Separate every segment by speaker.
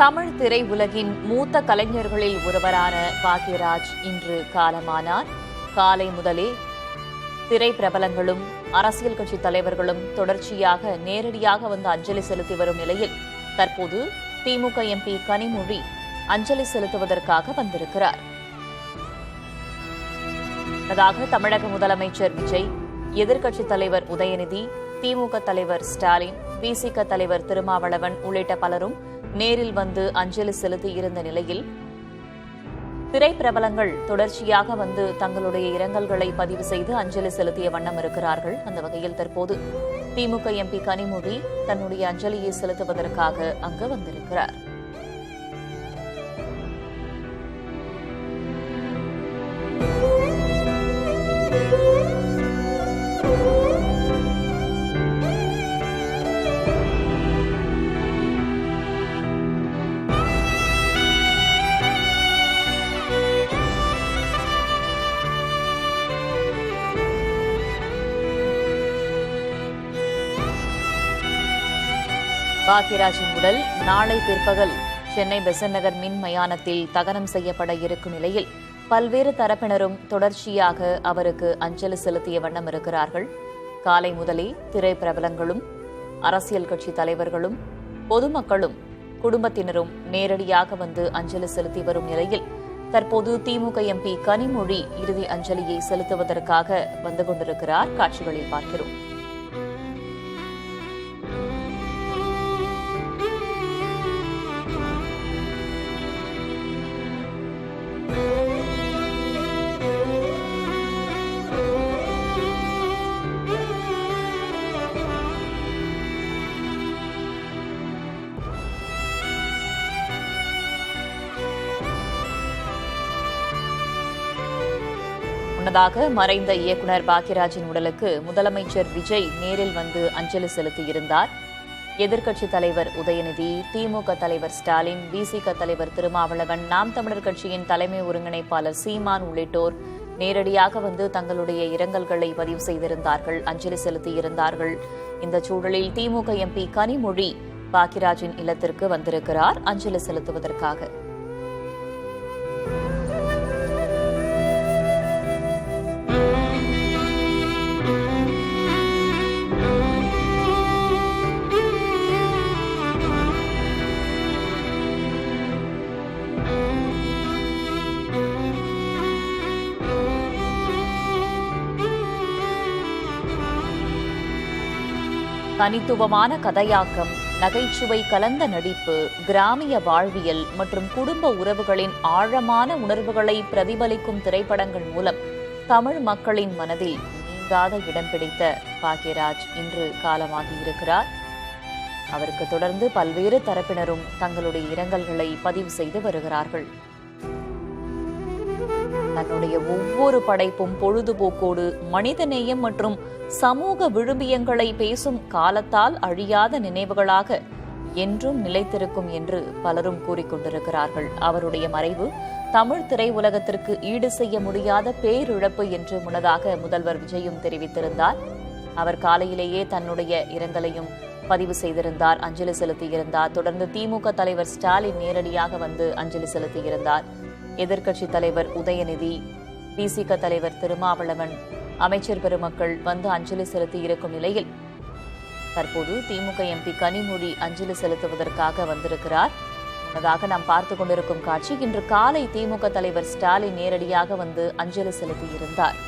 Speaker 1: தமிழ் திரை உலகின் மூத்த கலைஞர்களில் ஒருவரான பாக்யராஜ் இன்று காலமானார். காலை முதலே திரை பிரபலங்களும் அரசியல் கட்சி தலைவர்களும் தொடர்ச்சியாக நேரடியாக வந்து அஞ்சலி செலுத்தி வரும் நிலையில் தற்போது திமுக எம்பி கனிமொழி அஞ்சலி செலுத்துவதற்காக வந்திருக்கிறார். முன்னதாக தமிழக முதலமைச்சர் விஜய், எதிர்க்கட்சித் தலைவர் உதயநிதி, திமுக தலைவர் ஸ்டாலின், விசிக தலைவர் திருமாவளவன் உள்ளிட்ட பலரும் நேரில் வந்து அஞ்சலி செலுத்தியிருந்த நிலையில் திரைப்பிரபலங்கள் தொடர்ச்சியாக வந்து தங்களுடைய இரங்கல்களை பதிவு செய்து அஞ்சலி செலுத்திய வண்ணம் இருக்கிறார்கள். அந்த வகையில் தற்போது திமுக எம்பி கனிமொழி தன்னுடைய அஞ்சலியை செலுத்துவதற்காக அங்கு வந்திருக்கிறார். பாக்யராஜின் உடல் நாளை பிற்பகல் சென்னை பெசன்ட் நகர் மின் மயானத்தில் தகனம் செய்யப்பட இருக்கும் நிலையில் பல்வேறு தரப்பினரும் தொடர்ச்சியாக அவருக்கு அஞ்சலி செலுத்திய வண்ணம் இருக்கிறார்கள். காலை முதலே திரைப்பிரபலங்களும் அரசியல் கட்சி தலைவர்களும் பொதுமக்களும் குடும்பத்தினரும் நேரடியாக வந்து அஞ்சலி செலுத்தி வரும் நிலையில் தற்போது திமுக எம்பி கனிமொழி இறுதி அஞ்சலியை செலுத்துவதற்காக வந்து கொண்டிருக்கிறார். காட்சிகளில் பார்க்கிறோம். முன்னதாக மறைந்த இயக்குநர் பாக்யராஜின் உடலுக்கு முதலமைச்சர் விஜய் நேரில் வந்து அஞ்சலி செலுத்தியிருந்தார். எதிர்க்கட்சித் தலைவர் உதயநிதி, திமுக தலைவர் ஸ்டாலின், விசிக தலைவர் திருமாவளவன், நாம் தமிழர் கட்சியின் தலைமை ஒருங்கிணைப்பாளர் சீமான் உள்ளிட்டோர் நேரடியாக வந்து தங்களுடைய இரங்கல்களை பதிவு செய்திருந்தார்கள், அஞ்சலி செலுத்தியிருந்தார்கள். இந்த சூழலில் திமுக எம்பி கனிமொழி பாக்யராஜின் இல்லத்திற்கு வந்திருக்கிறார் அஞ்சலி செலுத்துவதற்காக. தனித்துவமான கதையாக்கம், நகைச்சுவை கலந்த நடிப்பு, கிராமிய வாழ்வியல் மற்றும் குடும்ப உறவுகளின் ஆழமான உணர்வுகளை பிரதிபலிக்கும் திரைப்படங்கள் மூலம் தமிழ் மக்களின் மனதில் நீங்காத இடம் பிடித்த பாக்யராஜ் இன்று காலமாகியிருக்கிறார். அவருக்கு தொடர்ந்து பல்வேறு தரப்பினரும் தங்களுடைய இரங்கல்களை பதிவு செய்து வருகிறார்கள். தன்னுடைய ஒவ்வொரு படைப்பும் பொழுதுபோக்கோடு மனிதநேயம் மற்றும் சமூக விழுமியங்களை பேசும் காலத்தால் அழியாத நினைவுகளாக என்றும் நிலைத்திருக்கும் என்று பலரும் கூறிக்கொண்டிருக்கிறார்கள். அவருடைய மறைவு தமிழ் திரையுலகத்திற்கு ஈடு செய்ய முடியாத பேரிழப்பு என்று முன்னதாக முதல்வர் விஜயும் தெரிவித்திருந்தார். அவர் காலையிலேயே தன்னுடைய இரங்கலையும் பதிவு செய்திருந்தார், அஞ்சலி செலுத்தியிருந்தார். தொடர்ந்து திமுக தலைவர் ஸ்டாலின் நேரடியாக வந்து அஞ்சலி செலுத்தியிருந்தார். எதிர்க்கட்சித் தலைவர் உதயநிதி, விசிக தலைவர் திருமாவளவன், அமைச்சர் பெருமக்கள் வந்து அஞ்சலி செலுத்தி இருக்கும் நிலையில் தற்போது திமுக எம்பி கனிமொழி அஞ்சலி செலுத்துவதற்காக வந்திருக்கிறார். முன்னதாக நாம் பார்த்துக் கொண்டிருக்கும் காட்சி இன்று காலை திமுக தலைவர் ஸ்டாலின் நேரடியாக வந்து அஞ்சலி செலுத்தியிருந்தார்.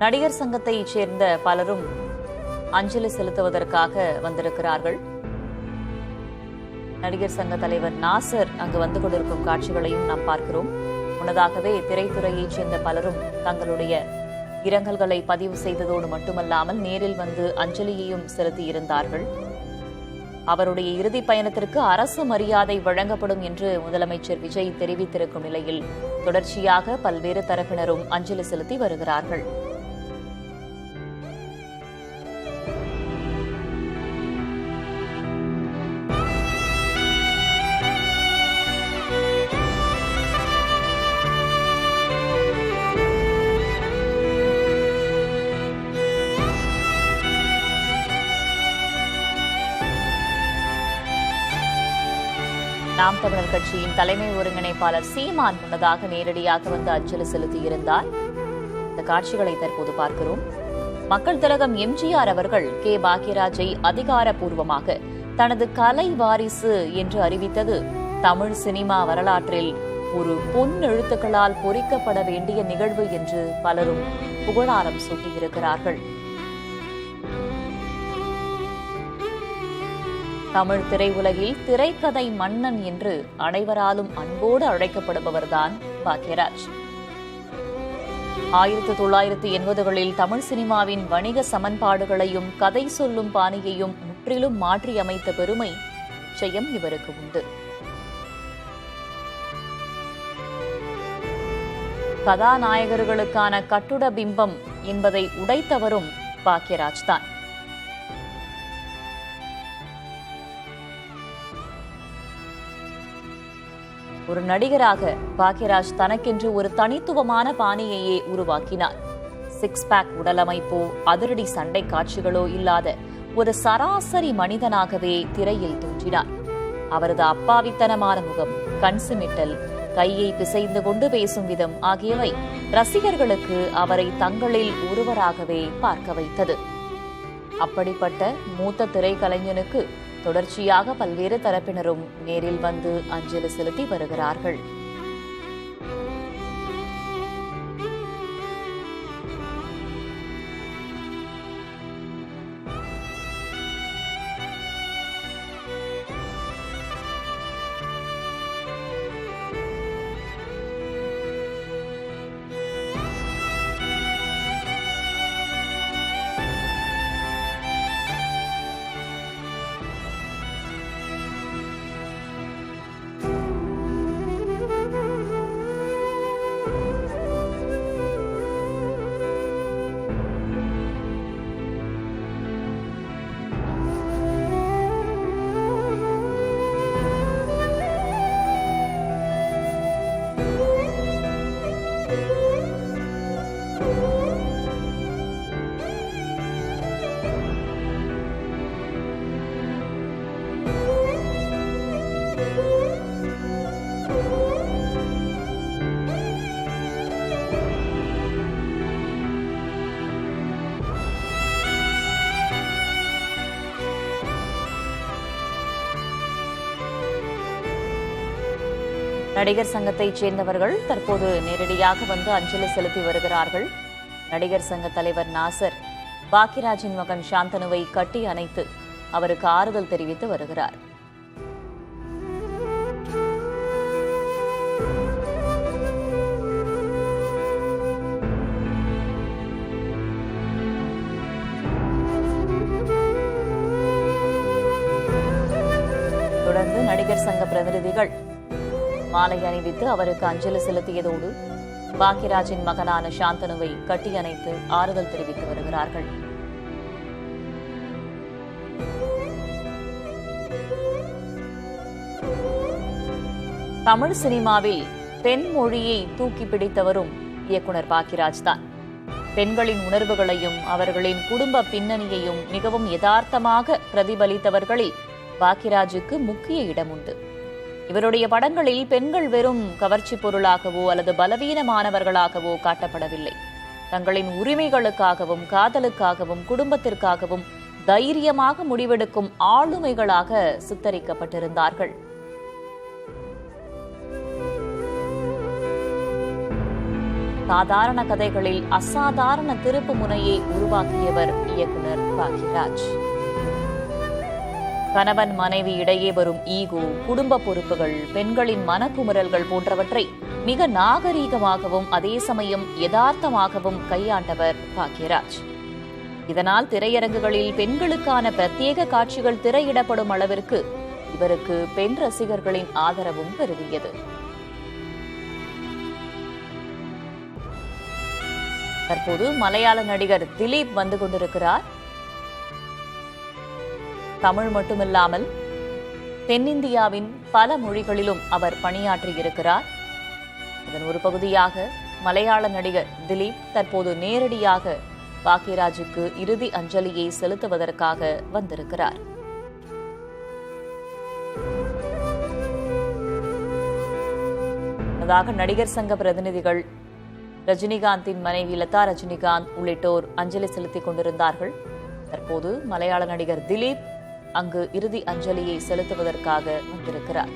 Speaker 1: நடிகர் சங்கத்தைச் சேர்ந்த பலரும் அஞ்சலி செலுத்துவதற்காக வந்திருக்கிறார்கள். நடிகர் சங்க தலைவர் நாசர் அங்கு வந்து கொண்டிருக்கும் காட்சிகளையும் நாம் பார்க்கிறோம். முன்னதாகவே திரைத்துறையைச் சேர்ந்த பலரும் தங்களுடைய இரங்கல்களை பதிவு செய்ததோடு மட்டுமல்லாமல் நேரில் வந்து அஞ்சலியையும் செலுத்தியிருந்தார்கள். அவருடைய இறுதி பயணத்திற்கு அரசு மரியாதை வழங்கப்படும் என்று முதலமைச்சர் விஜய் தெரிவித்திருக்கும் நிலையில் தொடர்ச்சியாக பல்வேறு தரப்பினரும் அஞ்சலி செலுத்தி வருகிறார்கள். நாம் தமிழர் கட்சியின் தலைமை ஒருங்கிணைப்பாளர் சீமான் முன்னதாக நேரடியாக வந்து அஞ்சலி செலுத்தியிருந்தார். இந்த காட்சிகளை தற்போது பார்க்கிறோம். மக்கள் திலகம் எம்ஜிஆர் அவர்கள் கே பாக்யராஜை அதிகாரப்பூர்வமாக தனது கலை வாரிசு என்று அறிவித்தது தமிழ் சினிமா வரலாற்றில் ஒரு பொன் எழுத்துக்களால் பொறிக்கப்பட வேண்டிய நிகழ்வு என்று பலரும் புகழாரம் சூட்டியிருக்கிறார்கள். தமிழ் திரையுலகில் திரைக்கதை மன்னன் என்று அனைவராலும் அன்போடு அழைக்கப்படுபவர்தான் பாக்யராஜ். 1980களில் தமிழ் சினிமாவின் வணிக சமன்பாடுகளையும் கதை சொல்லும் பாணியையும் முற்றிலும் மாற்றியமைத்த பெருமை நிச்சயம் இவருக்கு உண்டு. கதாநாயகர்களுக்கான கட்டுட பிம்பம் என்பதை உடைத்தவரும் பாக்யராஜ் தான். ஒரு நடிகராக பாக்யராஜ் தனக்கென்று ஒரு தனித்துவமான பாணியையே உருவாக்கினார். சிக்ஸ் பேக் உடலமைப்போ அதிரடி சண்டை காட்சிகளோ இல்லாத ஒரு சராசரி மனிதனாகவே திரையில் தோன்றினார். அவரது அப்பாவித்தனமான முகம், கண் சிமிட்டல், கையை பிசைந்து கொண்டு பேசும் விதம் ஆகியவை ரசிகர்களுக்கு அவரை தங்களில் ஒருவராகவே பார்க்க வைத்தது. அப்படிப்பட்ட மூத்த திரைக்கலைஞனுக்கு தொடர்ச்சியாக பல்வேறு தரப்பினரும் நேரில் வந்து அஞ்சலி செலுத்தி வருகிறார்கள். நடிகர் சங்கத்தைச் சேர்ந்தவர்கள் தற்போது நேரடியாக வந்து அஞ்சலி செலுத்தி வருகிறார்கள். நடிகர் சங்க தலைவர் நாசர் பாக்யராஜின் மகன் சாந்தனுவை கட்டி அணைத்து அவருக்கு ஆறுதல் தெரிவித்து வருகிறார். தொடர்ந்து நடிகர் சங்க பிரதிநிதிகள் மாலை அணிவித்து அவருக்கு அஞ்சலி செலுத்தியதோடு பாக்யராஜின் மகனான சாந்தனுவை கட்டி அணைத்து ஆறுதல் தெரிவித்து வருகிறார்கள். தமிழ் சினிமாவில் பெண் மொழியை தூக்கி பிடித்தவரும் இயக்குனர் பாக்யராஜ் தான். பெண்களின் உணர்வுகளையும் அவர்களின் குடும்ப பின்னணியையும் மிகவும் யதார்த்தமாக பிரதிபலித்தவர்களில் பாக்யராஜுக்கு முக்கிய இடம் உண்டு. இவருடைய படங்களில் பெண்கள் வெறும் கவர்ச்சி பொருளாகவோ அல்லது பலவீனமானவர்களாகவோ காட்டப்படவில்லை. தங்களின் உரிமைகளுக்காகவும் காதலுக்காகவும் குடும்பத்திற்காகவும் தைரியமாக முடிவெடுக்கும் ஆளுமைகளாக சித்தரிக்கப்பட்டிருந்தார்கள். சாதாரண கதைகளில் அசாதாரண திருப்பு முனையை உருவாக்கியவர் இயக்குனர் பாக்யராஜ். கணவன் மனைவி இடையே வரும் ஈகோ, குடும்ப பொறுப்புகள், பெண்களின் மனக்குமுறல்கள் போன்றவற்றை மிக நாகரீகமாகவும் அதே சமயம் யதார்த்தமாகவும் கையாண்டவர் பாக்யராஜ். இதனால் திரையரங்குகளில் பெண்களுக்கான பிரத்யேக காட்சிகள் திரையிடப்படும் அளவிற்கு இவருக்கு பெண் ரசிகர்களின் ஆதரவும் பெருகியது. தற்போது மலையாள நடிகர் திலீப் வந்து கொண்டிருக்கிறார். தமிழ் மட்டுமில்லாமல் தென்னிந்தியாவின் பல மொழிகளிலும் அவர் பணியாற்றியிருக்கிறார். இதன் ஒரு பகுதியாக மலையாள நடிகர் திலீப் தற்போது நேரடியாக பாக்யராஜுக்கு இறுதி அஞ்சலியை செலுத்துவதற்காக வந்திருக்கிறார். முன்னதாக நடிகர் சங்க பிரதிநிதிகள், ரஜினிகாந்தின் மனைவி லதா ரஜினிகாந்த் உள்ளிட்டோர் அஞ்சலி செலுத்திக் கொண்டிருந்தார்கள். தற்போது மலையாள நடிகர் திலீப் அங்கு இறுதி அஞ்சலியை செலுத்துவதற்காக வந்திருக்கிறார்.